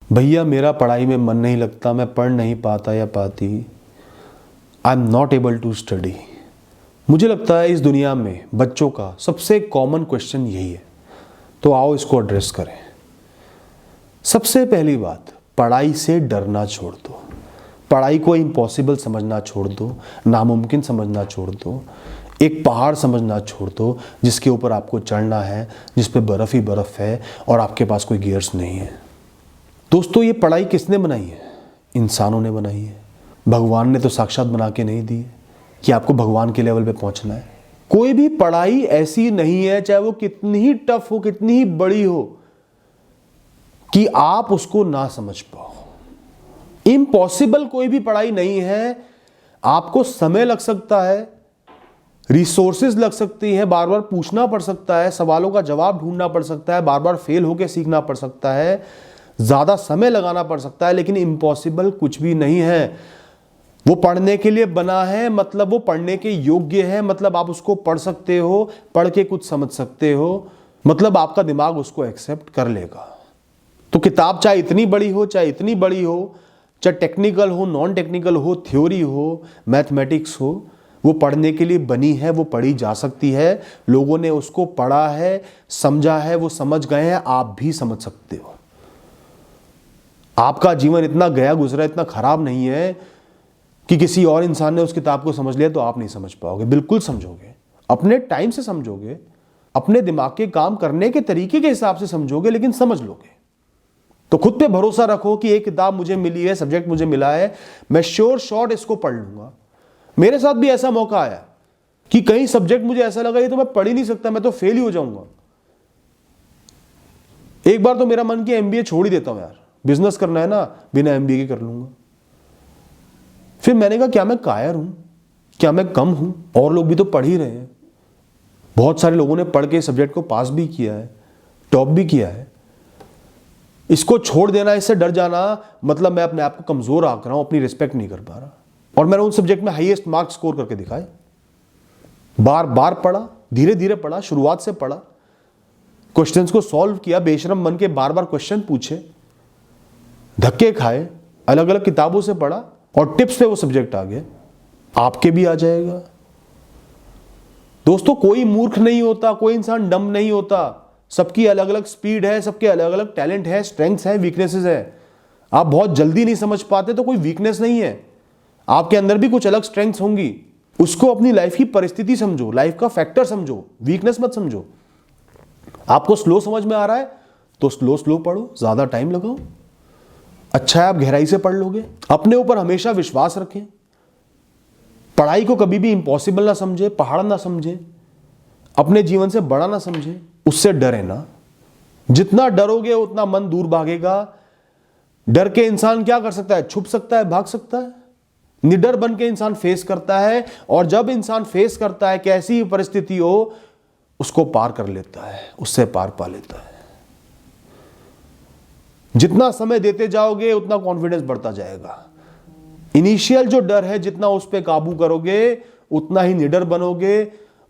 भैया मेरा पढ़ाई में मन नहीं लगता, मैं पढ़ नहीं पाता या पाती, I am not able to study. मुझे लगता है इस दुनिया में बच्चों का सबसे कॉमन क्वेश्चन यही है, तो आओ इसको एड्रेस करें। सबसे पहली बात, पढ़ाई से डरना छोड़ दो। पढ़ाई को इम्पॉसिबल समझना छोड़ दो, नामुमकिन समझना छोड़ दो, एक पहाड़ समझना छोड़ दो जिसके ऊपर आपको चढ़ना है, जिस पे बर्फ़ ही बर्फ़ है और आपके पास कोई गियर्स नहीं है। दोस्तों, ये पढ़ाई किसने बनाई है? इंसानों ने बनाई है। भगवान ने तो साक्षात बना के नहीं दी है कि आपको भगवान के लेवल पे पहुंचना है। कोई भी पढ़ाई ऐसी नहीं है, चाहे वो कितनी ही टफ हो, कितनी ही बड़ी हो, कि आप उसको ना समझ पाओ। इम्पॉसिबल कोई भी पढ़ाई नहीं है। आपको समय लग सकता है, रिसोर्सेज लग सकती है, बार बार पूछना पड़ सकता है, सवालों का जवाब ढूंढना पड़ सकता है, बार बार फेल होकर सीखना पड़ सकता है, ज्यादा समय लगाना पड़ सकता है, लेकिन इम्पॉसिबल कुछ भी नहीं है। वो पढ़ने के लिए बना है, मतलब वो पढ़ने के योग्य है, मतलब आप उसको पढ़ सकते हो, पढ़ के कुछ समझ सकते हो, मतलब आपका दिमाग उसको एक्सेप्ट कर लेगा। तो किताब चाहे इतनी बड़ी हो, चाहे इतनी बड़ी हो, चाहे टेक्निकल हो, नॉन टेक्निकल हो, थ्योरी हो, मैथमेटिक्स हो, वो पढ़ने के लिए बनी है, वो पढ़ी जा सकती है। लोगों ने उसको पढ़ा है, समझा है, वो समझ गए हैं, आप भी समझ सकते हो। आपका जीवन इतना गया गुजरा, इतना खराब नहीं है कि किसी और इंसान ने उस किताब को समझ लिया तो आप नहीं समझ पाओगे। बिल्कुल समझोगे, अपने टाइम से समझोगे, अपने दिमाग के काम करने के तरीके के हिसाब से समझोगे, लेकिन समझ लोगे। तो खुद पे भरोसा रखो कि एक किताब मुझे मिली है, सब्जेक्ट मुझे मिला है, मैं श्योर शॉर्ट इसको पढ़ लूंगा। मेरे साथ भी ऐसा मौका आया कि कई सब्जेक्ट मुझे ऐसा लगा ये तो मैं पढ़ ही नहीं सकता, मैं तो फेल ही हो जाऊंगा। एक बार तो मेरा मन किया एमबीए छोड़ ही देता हूं यार, बिजनेस करना है ना, बिना एमबीए के कर लूंगा। फिर मैंने कहा क्या मैं कायर हूं, क्या मैं कम हूं? और लोग भी तो पढ़ ही रहे हैं। बहुत सारे लोगों ने पढ़ के सब्जेक्ट को पास भी किया है, टॉप भी किया है। इसको छोड़ देना, इससे डर जाना, मतलब मैं अपने आप को कमजोर आंक रहा हूं, अपनी रिस्पेक्ट नहीं कर पा रहा। और मैंने उन सब्जेक्ट में हाईएस्ट मार्क्स स्कोर करके दिखाए। बार बार पढ़ा, धीरे धीरे पढ़ा, शुरुआत से पढ़ा, क्वेश्चंस को सॉल्व किया, बेशरम बन के बार बार क्वेश्चन पूछे, धक्के खाए, अलग अलग किताबों से पढ़ा और टिप्स पे वो सब्जेक्ट आ गए। आपके भी आ जाएगा। दोस्तों, कोई मूर्ख नहीं होता, कोई इंसान डम नहीं होता। सबकी अलग अलग स्पीड है, सबके अलग अलग टैलेंट है, स्ट्रेंथ्स है, वीकनेसेस है। आप बहुत जल्दी नहीं समझ पाते तो कोई वीकनेस नहीं है, आपके अंदर भी कुछ अलग स्ट्रेंथ्स होंगी। उसको अपनी लाइफ की परिस्थिति समझो, लाइफ का फैक्टर समझो, वीकनेस मत समझो। आपको स्लो समझ में आ रहा है तो स्लो स्लो पढ़ो, ज्यादा टाइम लगाओ। अच्छा है आप गहराई से पढ़ लोगे। अपने ऊपर हमेशा विश्वास रखें। पढ़ाई को कभी भी इम्पॉसिबल ना समझे, पहाड़ ना समझे, अपने जीवन से बड़ा ना समझे, उससे डरे ना। जितना डरोगे उतना मन दूर भागेगा। डर के इंसान क्या कर सकता है? छुप सकता है, भाग सकता है। निडर बन के इंसान फेस करता है, और जब इंसान फेस करता है, कैसी ही परिस्थिति हो, उसको पार कर लेता है, उससे पार पा लेता है। जितना समय देते जाओगे उतना कॉन्फिडेंस बढ़ता जाएगा। इनिशियल जो डर है, जितना उस पर काबू करोगे उतना ही निडर बनोगे।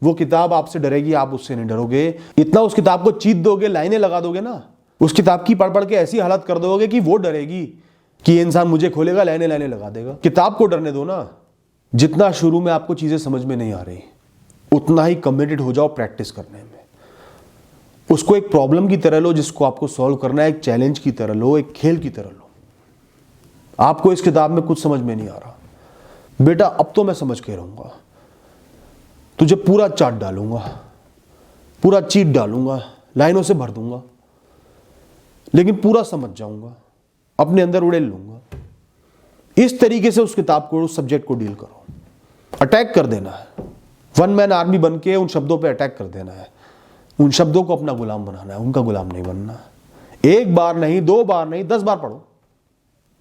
वो किताब आपसे डरेगी, आप उससे नहीं डरोगे। इतना उस किताब को चीत दोगे, लाइनें लगा दोगे ना, उस किताब की पढ़ पढ़ के ऐसी हालत कर दोगे कि वो डरेगी कि ये इंसान मुझे खोलेगा, लाइनें लाइनें लगा देगा। किताब को डरने दो ना। जितना शुरू में आपको चीजें समझ में नहीं आ रही, उतना ही कमिटेड हो जाओ प्रैक्टिस करने में। उसको एक प्रॉब्लम की तरह लो जिसको आपको सॉल्व करना है, एक चैलेंज की तरह लो, एक खेल की तरह लो। आपको इस किताब में कुछ समझ में नहीं आ रहा, बेटा अब तो मैं समझ के रहूंगा, तुझे पूरा चाट डालूंगा, पूरा चीट डालूंगा, लाइनों से भर दूंगा, लेकिन पूरा समझ जाऊंगा, अपने अंदर उड़ेल लूंगा। इस तरीके से उस किताब को, उस सब्जेक्ट को डील करो। अटैक कर देना है, वन मैन आर्मी बन के उन शब्दों पे अटैक कर देना है। उन शब्दों को अपना गुलाम बनाना है, उनका गुलाम नहीं बनना। एक बार नहीं, दो बार नहीं, 10 बार पढ़ो।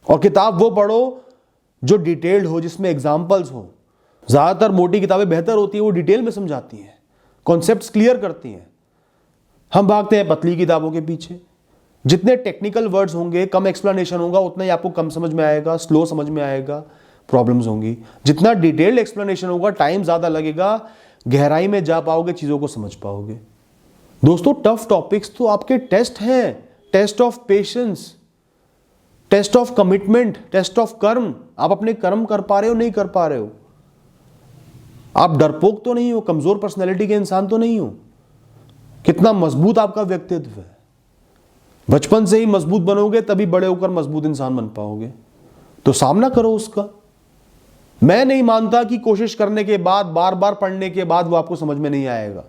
और किताब वो पढ़ो जो डिटेल्ड हो, जिसमें एग्जाम्पल्स हो। ज्यादातर मोटी किताबें बेहतर होती है, वो डिटेल में समझाती हैं, कॉन्सेप्ट्स क्लियर करती हैं। हम भागते हैं पतली किताबों के पीछे। जितने टेक्निकल वर्ड्स होंगे, कम एक्सप्लेनेशन होगा, उतना ही आपको कम समझ में आएगा, स्लो समझ में आएगा, प्रॉब्लम्स होंगी। जितना डिटेल्ड एक्सप्लेनेशन होगा, टाइम ज्यादा लगेगा, गहराई में जा पाओगे, चीजों को समझ पाओगे। दोस्तों, टफ टॉपिक्स तो आपके टेस्ट हैं, test of patience. Test of commitment, test of कर्म। आप अपने कर्म कर पा रहे हो, नहीं कर पा रहे हो। आप डरपोक तो नहीं हो, कमजोर पर्सनैलिटी के इंसान तो नहीं हो। कितना मजबूत आपका व्यक्तित्व है। बचपन से ही मजबूत बनोगे तभी बड़े होकर मजबूत इंसान बन पाओगे। तो सामना करो उसका। मैं नहीं मानता कि कोशिश करने के बाद, बार बार पढ़ने के बाद वो आपको समझ में नहीं आएगा।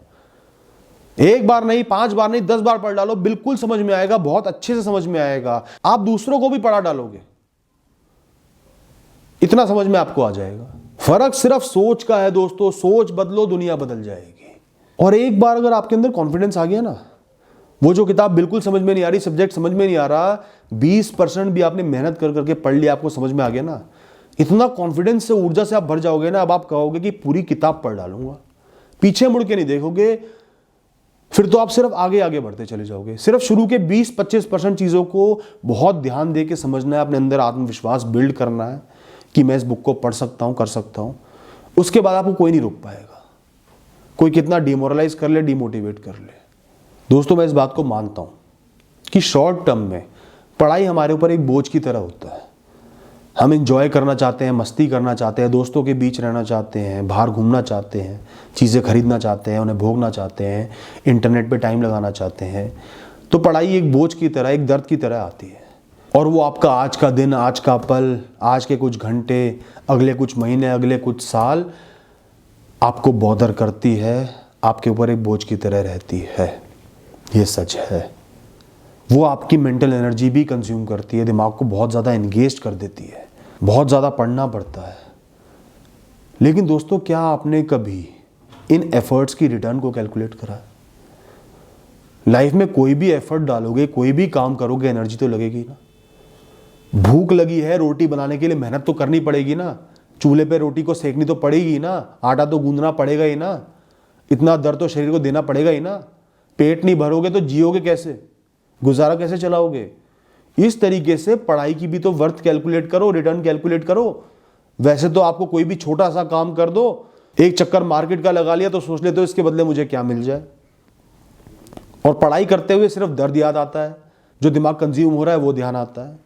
एक बार नहीं, 5 बार नहीं, 10 बार पढ़ डालो, बिल्कुल समझ में आएगा, बहुत अच्छे से समझ में आएगा। आप दूसरों को भी पढ़ा डालोगे, इतना समझ में आपको आ जाएगा। फर्क सिर्फ सोच का है दोस्तों। सोच बदलो, दुनिया बदल जाएगी। और एक बार अगर आपके अंदर कॉन्फिडेंस आ गया ना, वो जो किताब बिल्कुल समझ में नहीं आ रही, सब्जेक्ट समझ में नहीं आ रहा, 20% भी आपने मेहनत कर करके पढ़ लिया, आपको समझ में आ गया ना, इतना कॉन्फिडेंस से, ऊर्जा से आप भर जाओगे ना, अब आप कहोगे कि पूरी किताब पढ़ डालूंगा। पीछे मुड़ के नहीं देखोगे। फिर तो आप सिर्फ आगे आगे बढ़ते चले जाओगे। सिर्फ शुरू के 20-25% चीज़ों को बहुत ध्यान दे के समझना है, अपने अंदर आत्मविश्वास बिल्ड करना है कि मैं इस बुक को पढ़ सकता हूँ, कर सकता हूँ। उसके बाद आपको कोई नहीं रोक पाएगा। कोई कितना डिमोरलाइज कर ले, डिमोटिवेट कर ले। दोस्तों, मैं इस बात को मानता हूँ कि शॉर्ट टर्म में पढ़ाई हमारे ऊपर एक बोझ की तरह होता है। हम इंजॉय करना चाहते हैं, मस्ती करना चाहते हैं, दोस्तों के बीच रहना चाहते हैं, बाहर घूमना चाहते हैं, चीज़ें खरीदना चाहते हैं, उन्हें भोगना चाहते हैं, इंटरनेट पे टाइम लगाना चाहते हैं। तो पढ़ाई एक बोझ की तरह, एक दर्द की तरह आती है। और वो आपका आज का दिन, आज का पल, आज के कुछ घंटे, अगले कुछ महीने, अगले कुछ साल आपको बॉदर करती है, आपके ऊपर एक बोझ की तरह रहती है। ये सच है। वो आपकी मेंटल एनर्जी भी कंज्यूम करती है, दिमाग को बहुत ज़्यादा एंगेज कर देती है, बहुत ज़्यादा पढ़ना पड़ता है। लेकिन दोस्तों, क्या आपने कभी इन एफर्ट्स की रिटर्न को कैलकुलेट करा है? लाइफ में कोई भी एफर्ट डालोगे, कोई भी काम करोगे, एनर्जी तो लगेगी ना। भूख लगी है, रोटी बनाने के लिए मेहनत तो करनी पड़ेगी ना। चूल्हे पे रोटी को सेकनी तो पड़ेगी ना, आटा तो गूंदना पड़ेगा ही ना, इतना दर्द तो शरीर को देना पड़ेगा ही ना। पेट नहीं भरोगे तो जियोगे कैसे, गुजारा कैसे चलाओगे? इस तरीके से पढ़ाई की भी तो वर्थ कैलकुलेट करो, रिटर्न कैलकुलेट करो। वैसे तो आपको कोई भी छोटा सा काम कर दो, एक चक्कर मार्केट का लगा लिया तो सोच लेते हो इसके बदले मुझे क्या मिल जाए। और पढ़ाई करते हुए सिर्फ दर्द याद आता है, जो दिमाग कंज्यूम हो रहा है वो ध्यान आता है।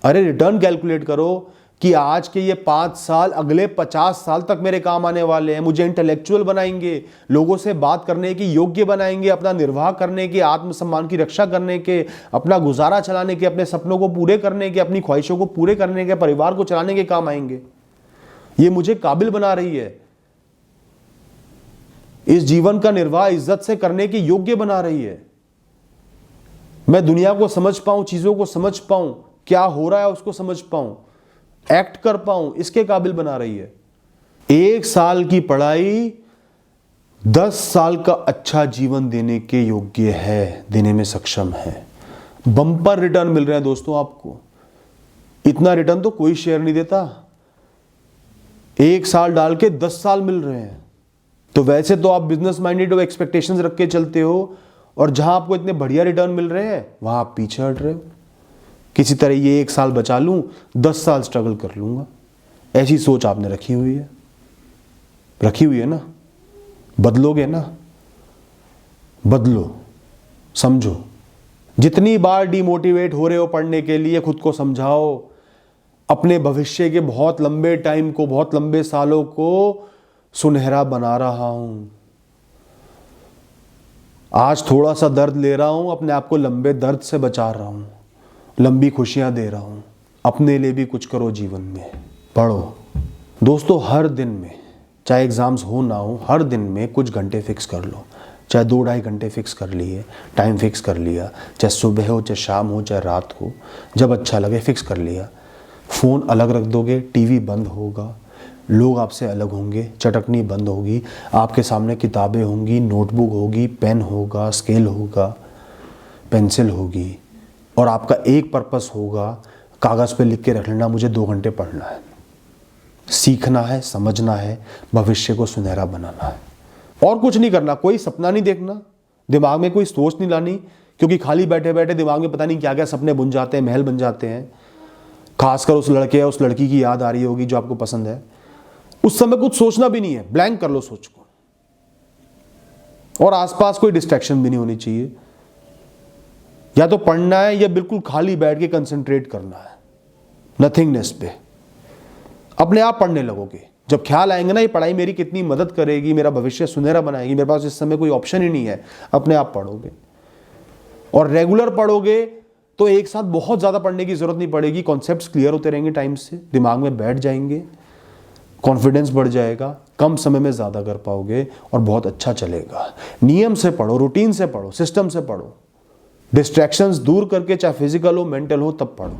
अरे रिटर्न कैलकुलेट करो कि आज के ये 5 साल अगले 50 साल तक मेरे काम आने वाले हैं। मुझे इंटेलेक्चुअल बनाएंगे, लोगों से बात करने की योग्य बनाएंगे, अपना निर्वाह करने के, आत्मसम्मान की रक्षा करने के, अपना गुजारा चलाने के, अपने सपनों को पूरे करने के, अपनी ख्वाहिशों को पूरे करने के, परिवार को चलाने के काम आएंगे। ये मुझे काबिल बना रही है, इस जीवन का निर्वाह इज्जत से करने के योग्य बना रही है। मैं दुनिया को समझ पाऊं, चीजों को समझ पाऊं, क्या हो रहा है उसको समझ पाऊं, एक्ट कर पाऊं, इसके काबिल बना रही है। 1 साल की पढ़ाई 10 साल का अच्छा जीवन देने के योग्य है, देने में सक्षम है। बम्पर रिटर्न मिल रहा है दोस्तों आपको। इतना रिटर्न तो कोई शेयर नहीं देता। 1 साल डाल के 10 साल मिल रहे हैं। तो वैसे तो आप बिजनेस माइंडेड हो, एक्सपेक्टेशंस रख के चलते हो, और जहां आपको इतने बढ़िया रिटर्न मिल रहे हैं वहां आप पीछे हट रहे हो। किसी तरह ये 1 साल बचा लूं, 10 साल स्ट्रगल कर लूंगा, ऐसी सोच आपने रखी हुई है ना। बदलोगे ना? बदलो, समझो। जितनी बार डिमोटिवेट हो रहे हो पढ़ने के लिए, खुद को समझाओ। अपने भविष्य के बहुत लंबे टाइम को, बहुत लंबे सालों को सुनहरा बना रहा हूं। आज थोड़ा सा दर्द ले रहा हूं, अपने आप को लंबे दर्द से बचा रहा हूं, लंबी खुशियां दे रहा हूं। अपने लिए भी कुछ करो जीवन में, पढ़ो। दोस्तों, हर दिन में, चाहे एग्जाम्स हो ना हो, हर दिन में कुछ घंटे फिक्स कर लो। चाहे 2-2.5 घंटे फिक्स कर लिए, टाइम फिक्स कर लिया, चाहे सुबह हो, चाहे शाम हो, चाहे रात को, जब अच्छा लगे फिक्स कर लिया। फ़ोन अलग रख दोगे, टीवी बंद होगा, लोग आपसे अलग होंगे, चटकनी बंद होगी, आपके सामने किताबें होंगी, नोटबुक होगी, पेन होगा, स्केल होगा, पेंसिल होगी, और आपका एक पर्पस होगा, कागज़ पे लिख के रख लेना, मुझे 2 घंटे पढ़ना है, सीखना है, समझना है, भविष्य को सुनहरा बनाना है। और कुछ नहीं करना, कोई सपना नहीं देखना, दिमाग में कोई सोच नहीं लानी, क्योंकि खाली बैठे बैठे दिमाग में पता नहीं क्या क्या सपने बुन जाते हैं, महल बन जाते हैं। खासकर उस लड़के या उस लड़की की याद आ रही होगी जो आपको पसंद है, उस समय कुछ सोचना भी नहीं है, ब्लैंक कर लो सोच को। और आसपास कोई डिस्ट्रैक्शन भी नहीं होनी चाहिए। या तो पढ़ना है या बिल्कुल खाली बैठ के कंसंट्रेट करना है। नथिंगनेस पे। अपने आप पढ़ने लगोगे। जब ख्याल आएंगे ना ये पढ़ाई मेरी कितनी मदद करेगी, मेरा भविष्य सुनहरा बनाएगी, मेरे पास इस समय कोई ऑप्शन ही नहीं है, अपने आप पढ़ोगे। और रेगुलर पढ़ोगे तो एक साथ बहुत ज़्यादा पढ़ने की जरूरत नहीं पड़ेगी। कॉन्सेप्ट्स क्लियर होते रहेंगे, टाइम से दिमाग में बैठ जाएंगे, कॉन्फिडेंस बढ़ जाएगा, कम समय में ज़्यादा कर पाओगे और बहुत अच्छा चलेगा। नियम से पढ़ो, रूटीन से पढ़ो, सिस्टम से पढ़ो, डिस्ट्रैक्शंस दूर करके, चाहे फिजिकल हो मेंटल हो, तब पढ़ो।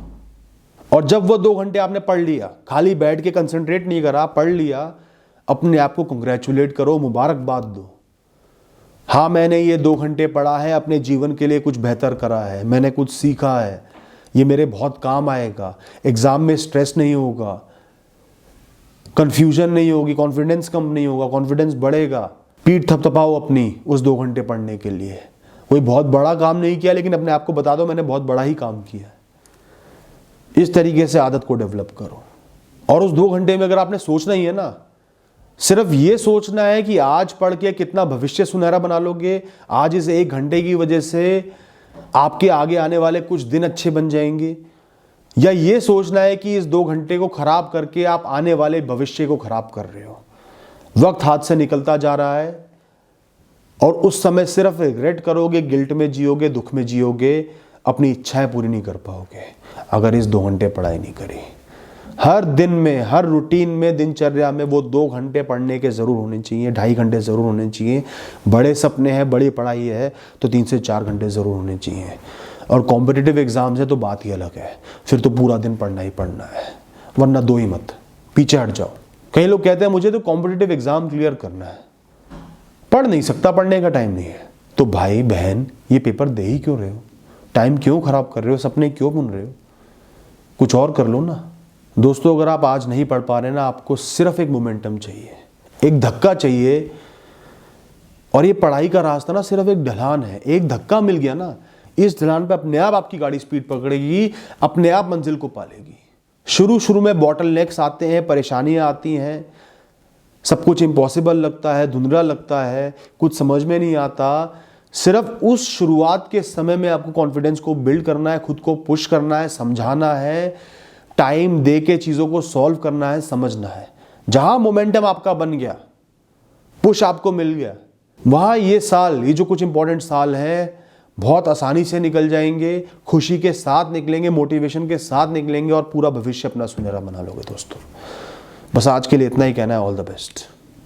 और जब वो 2 घंटे आपने पढ़ लिया, खाली बैठ के कंसंट्रेट नहीं करा, पढ़ लिया, अपने आप को कंग्रेचुलेट करो, मुबारकबाद दो। हाँ, मैंने ये 2 घंटे पढ़ा है, अपने जीवन के लिए कुछ बेहतर करा है, मैंने कुछ सीखा है, ये मेरे बहुत काम आएगा, एग्जाम में स्ट्रेस नहीं होगा, कंफ्यूजन नहीं होगी, कॉन्फिडेंस कम नहीं होगा, कॉन्फिडेंस बढ़ेगा। पीठ थपथपाओ अपनी उस 2 घंटे पढ़ने के लिए। कोई बहुत बड़ा काम नहीं किया, लेकिन अपने आप को बता दो मैंने बहुत बड़ा ही काम किया। इस तरीके से आदत को डेवलप करो। और उस 2 घंटे में अगर आपने सोचना ही है ना, सिर्फ ये सोचना है कि आज पढ़ के कितना भविष्य सुनहरा बना लोगे, आज इस 1 घंटे की वजह से आपके आगे आने वाले कुछ दिन अच्छे बन जाएंगे, या ये सोचना है कि इस 2 घंटे को खराब करके आप आने वाले भविष्य को खराब कर रहे हो। वक्त हाथ से निकलता जा रहा है और उस समय सिर्फ रिग्रेट करोगे, गिल्ट में जियोगे, दुख में जियोगे, अपनी इच्छाएं पूरी नहीं कर पाओगे अगर इस 2 घंटे पढ़ाई नहीं करी। हर दिन में, हर रूटीन में, दिनचर्या में वो 2 घंटे पढ़ने के जरूर होने चाहिए, 2.5 घंटे जरूर होने चाहिए। बड़े सपने हैं, बड़ी पढ़ाई है तो 3 से 4 घंटे जरूर होने चाहिए। और कॉम्पिटिटिव एग्जाम से तो बात ही अलग है, फिर तो पूरा दिन पढ़ना ही पढ़ना है, वरना दो ही मत, पीछे हट जाओ। कई लोग कहते हैं मुझे तो कॉम्पिटिटिव एग्जाम क्लियर करना है, पढ़ नहीं सकता, पढ़ने का टाइम नहीं है। तो भाई बहन, ये पेपर दे ही क्यों रहे हो? टाइम क्यों खराब कर रहे हो? सपने क्यों बुन रहे हो? कुछ और कर लो ना। दोस्तों, अगर आप आज नहीं पढ़ पा रहे ना, आपको सिर्फ एक मोमेंटम चाहिए, एक धक्का चाहिए। और ये पढ़ाई का रास्ता ना सिर्फ एक ढलान है। एक धक्का मिल गया ना, इस ढलान पे अपने आप आपकी गाड़ी स्पीड पकड़ेगी, अपने आप मंजिल को पालेगी। शुरू में बॉटल नेक्स आते हैं, परेशानियां आती हैं, सब कुछ इम्पॉसिबल लगता है, धुंधला लगता है, कुछ समझ में नहीं आता। सिर्फ उस शुरुआत के समय में आपको कॉन्फिडेंस को बिल्ड करना है, खुद को पुश करना है, समझाना है, टाइम दे के चीज़ों को सॉल्व करना है, समझना है। जहां मोमेंटम आपका बन गया, पुश आपको मिल गया, वहां ये साल, ये जो कुछ इंपॉर्टेंट साल है, बहुत आसानी से निकल जाएंगे, खुशी के साथ निकलेंगे, मोटिवेशन के साथ निकलेंगे और पूरा भविष्य अपना सुनहरा बना लोगे। दोस्तों, बस आज के लिए इतना ही कहना है। All the best.